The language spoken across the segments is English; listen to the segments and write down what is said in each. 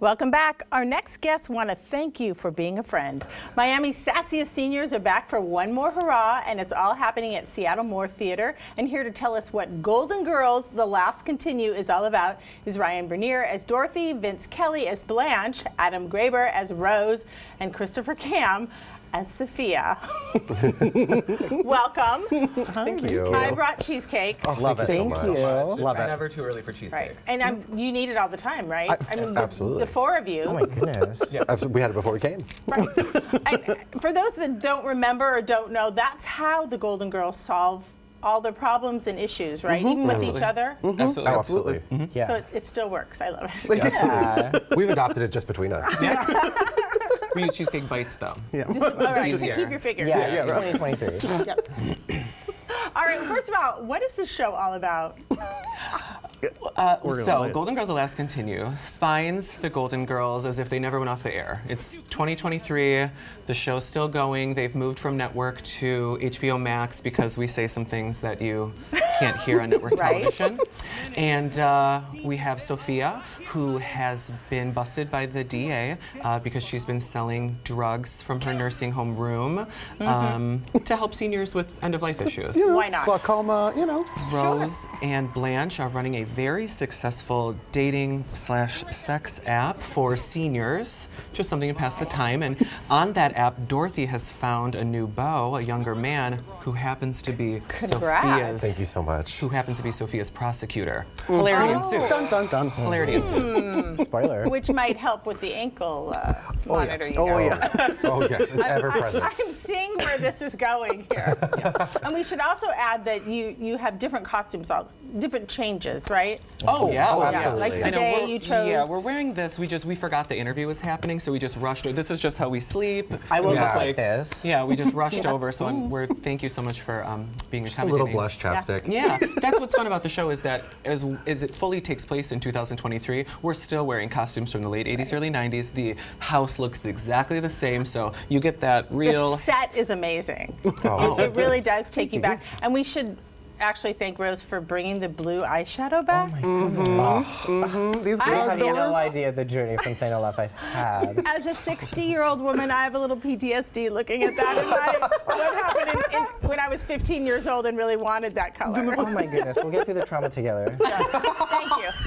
Welcome back. Our next guests want to thank you for being a friend. Miami's sassiest seniors are back for one more hurrah, and it's all happening at Seattle Moore Theater. And here to tell us what Golden Girls, The Laughs Continue is all about is Ryan Bernier as Dorothy, Vince Kelly as Blanche, Adam Graber as Rose, and Christopher Cam as Sophia. Welcome. Thank you. I brought cheesecake. Oh, love it so Thank much. you. Love It's it. never too early for cheesecake. Right. And you need it all the time, right? I mean, absolutely. The four of you. Oh my goodness. We had it before we came. Right. And for those that don't remember or don't know, that's how the Golden Girls solve all their problems and issues, right? Even with each other. Absolutely. Oh, absolutely. Yeah. So it still works. I love it. Yeah. We've adopted it just between us. We use cheesecake bites though. All right, so easier. keep your figure. Yeah, 2023. Yep. All right, first of all, what is this show all about? So, Golden Girls, The Laughs Continue finds the Golden Girls as if they never went off the air. It's 2023. The show's still going. They've moved from network to HBO Max because we say some things that you can't hear on network Right. television. And we have Sophia, who has been busted by the DA because she's been selling drugs from her nursing home room to help seniors with end-of-life issues. Why not? Glaucoma, you know. Rose and Blanche are running a very successful dating/sex app for seniors, just something to pass the time. And on that app, Dorothy has found a new beau, a younger man who happens to be Congrats. Thank you so much. who happens to be Sophia's prosecutor. Hilarity ensues. Dun, dun, dun. Hilarity ensues. Spoiler. Which might help with the ankle monitor. You Oh, know. yeah. Oh, yes, it's ever present. I'm seeing where this is going here. And we should also add that you have different costumes, different changes, right? Oh yeah, Oh, yeah. absolutely. Like I know, today you chose. Yeah, we're wearing this. We forgot the interview was happening, so we just rushed. This is just how we sleep. I will We're look just like this. Yeah, we just rushed over. So thank you so much for being Just a little accommodating. blush chapstick. Yeah, that's what's fun about the show is that as it fully takes place in 2023, we're still wearing costumes from the late 80s, early 90s. The house looks exactly the same, so you get that real. The set is amazing. Oh. It really does take you back. And we should actually thank Rose for bringing the blue eyeshadow back. These I I have Yeah. no idea the journey from St. Olaf I've had. As a 60-year-old woman, I have a little PTSD looking at that. And what happened when I was 15 years old and really wanted that color. Oh my goodness, we'll get through the trauma together.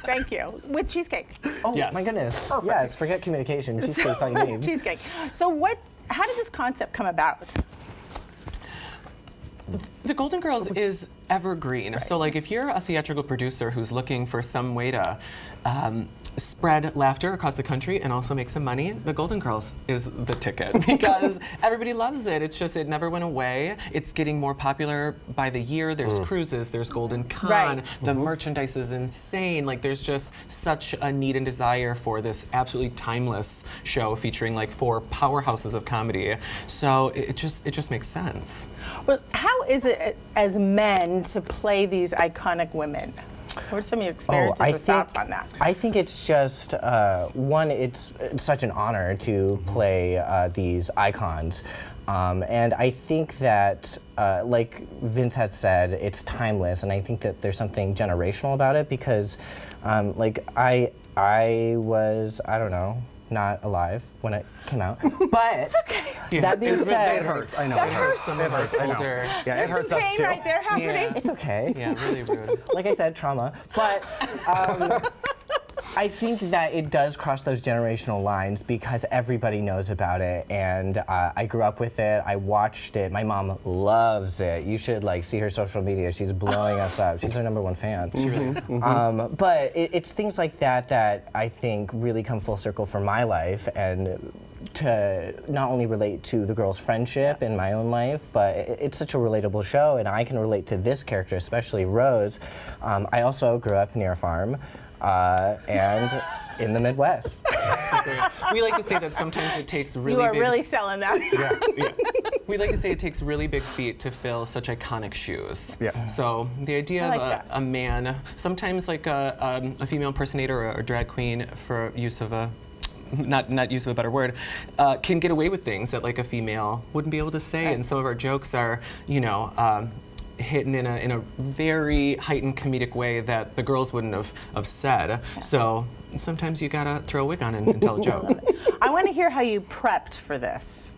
Thank you. With cheesecake. Oh Yes. my goodness. Yes, forget communication. Cheesecake's all you need. Cheesecake. So how did this concept come about? The Golden Girls is evergreen. So, like, if you're a theatrical producer who's looking for some way to spread laughter across the country and also make some money, the Golden Girls is the ticket because everybody loves it. It's just, it never went away. It's getting more popular by the year. There's cruises, there's Golden Con, Right. the merchandise is insane. Like, there's just such a need and desire for this absolutely timeless show featuring like four powerhouses of comedy. So it just makes sense. Well, how is it as men to play these iconic women? What are some of your experiences or thoughts on that? I think it's just one. It's such an honor to play these icons, and I think that, like Vince had said, it's timeless, and I think that there's something generational about it because, like I was, I don't know, not alive when it came out, but It's okay. that being said, It hurts. I know. That It hurts. Some of us older. Yeah, it There's hurts some us pain too. right there happening. Yeah. it's okay. Yeah, really rude. Like I said, trauma. But I think that it does cross those generational lines because everybody knows about it, and I grew up with it. I watched it. My mom loves it. You should like see her social media. She's blowing us up. She's our #1 fan. She really is. But it's things like that that I think really come full circle for my life and to not only relate to the girls' friendship in my own life, but it's such a relatable show, and I can relate to this character, especially Rose. I also grew up near a farm and in the Midwest. We like to say that sometimes it takes You really are big. really selling that. We like to say it takes really big feet to fill such iconic shoes. Yeah. So the idea I of like that. a man, sometimes like a female impersonator or a drag queen, for use of a not use of a better word, can get away with things that like a female wouldn't be able to say. And some of our jokes are, hidden in a very heightened comedic way that the girls wouldn't have said. So sometimes you gotta throw a wig on and tell a joke. I want to hear how you prepped for this.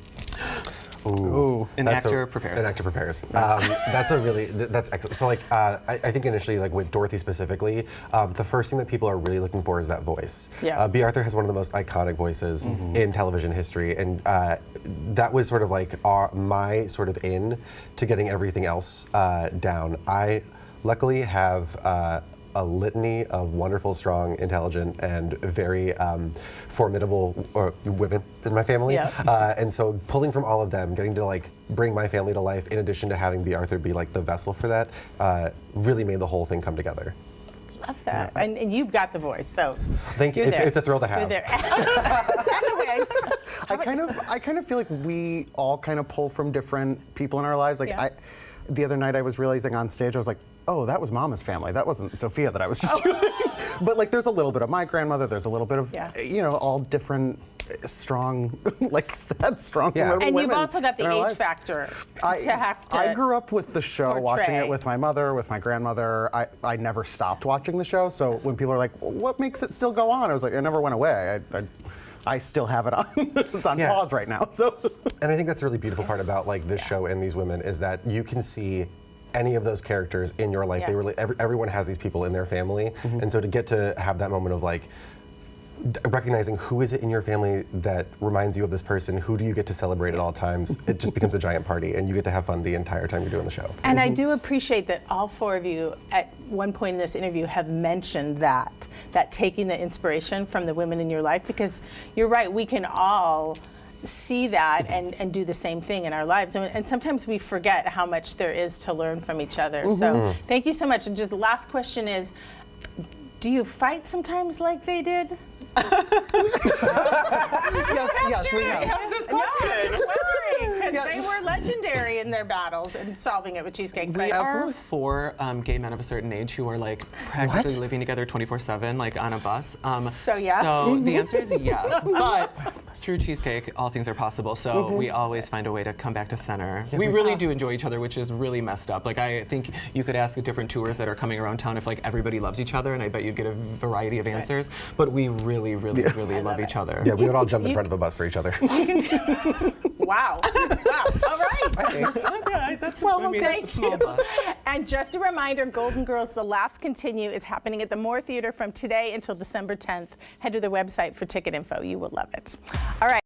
An That's actor prepares. An actor prepares. That's excellent. So like, I think initially, like with Dorothy specifically, the first thing that people are really looking for is that voice. Yeah. B. Arthur has one of the most iconic voices in television history, and that was sort of like my sort of in to getting everything else down. I luckily have a litany of wonderful, strong, intelligent, and very formidable women in my family. Yeah. And so pulling from all of them, getting to like bring my family to life, in addition to having B. Arthur be like the vessel for that, really made the whole thing come together. Love that. And you've got the voice, so. Thank you. you're there. It's a thrill to You're have. there. And the wig. I kind of feel like we all kind of pull from different people in our lives. Like Yeah. the other night I was realizing on stage, I was like, oh, that was Mama's family. That wasn't Sophia that I was just doing. But like, there's a little bit of my grandmother. There's a little bit of, you know, all different, strong, like sad, strong women. And you've also got the in our age lives. factor to have to. I grew up with the show, watching portray. it with my mother, with my grandmother. I never stopped watching the show. So when people are like, well, what makes it still go on? I was like, it never went away. I still have it on. It's on pause right now. So. And I think that's the really beautiful part about like this show and these women is that you can see any of those characters in your life. Yeah. They really, everyone has these people in their family, and so to get to have that moment of like recognizing who is it in your family that reminds you of this person, who do you get to celebrate at all times, it just becomes a giant party, and you get to have fun the entire time you're doing the show. And I do appreciate that all four of you at one point in this interview have mentioned that taking the inspiration from the women in your life, because you're right, we can all see that and do the same thing in our lives. And sometimes we forget how much there is to learn from each other. So thank you so much. And just the last question is, do you fight sometimes like they did? Yes, we have. Ask this question. Because they were legendary in their battles and solving it with Cheesecake. We But are four gay men of a certain age who are like practically living together 24/7, like on a bus. So yes? So the answer is yes, but through Cheesecake, all things are possible. So we always find a way to come back to center. We really do enjoy each other, which is really messed up. Like I think you could ask different tours that are coming around town if like everybody loves each other, and I bet you'd get a variety of answers. But we really love each other. Yeah, we would all jump in front of a bus for each other. wow. Wow. All right. Okay, that's Thank a small you. bus. And just a reminder, Golden Girls, The Laughs Continue is happening at the Moore Theater from today until December 10th. Head to their website for ticket info. You will love it. All right.